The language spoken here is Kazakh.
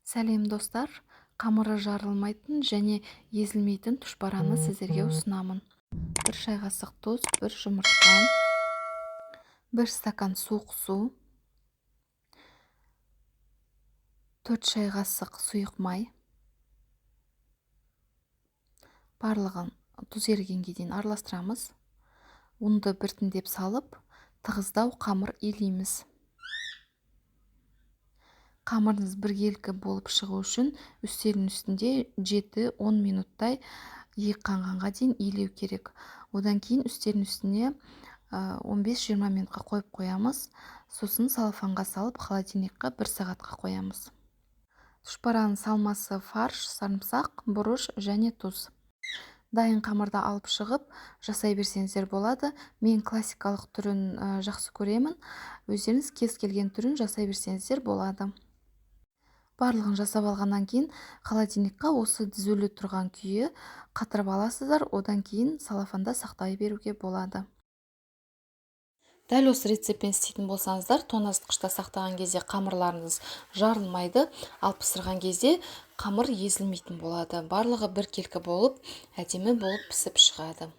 Сәлем достар, қамыры жарылмайтын және езілмейтін тұшпараны сіздерге ұсынамын. 1 шай қасық тұз, 1 жұмыртқа, 1 стакан суық су, 4 шай қасық сұйық май. Барлығын тұз ерігенге дейін араластырамыз. Ұнды біртіндеп салып, тығыздау қамыр илейміз. Қамырыңыз біркелкі болып шығу үшін үстелдің үстінде 7-10 минуттай иық қанғанға дейін илеу керек. Одан кейін үстелдің үстіне 15-20 минутқа қойып қоямыз. Сосын салфанға салып холодильникқа 1 сағатқа қоямыз. Тұшпараның салмасы фарш, сарымсақ, бұрыш және тұз. Дайын қамырды алып шығып жасай берсеңіздер болады. Мен классикалық түрін жақсы көремін. Өздеріңіз кез келген түрін жасай берсеңіздер болады. Барлығын жасап алғаннан кейін холодильникқа осы түзулі тұрған күйі қатырып аласыздар. Одан кейін салафанда сақтай беруге болады. Дәл осы рецептпен істейтін болсаңыздар, тоңазытқышта сақтаған кезде қамырларыңыз жарылмайды, ал пісірген кезде қамыр езілмейтін болады. Барлығы біркелкі болып, әдемі болып пісіп шығады.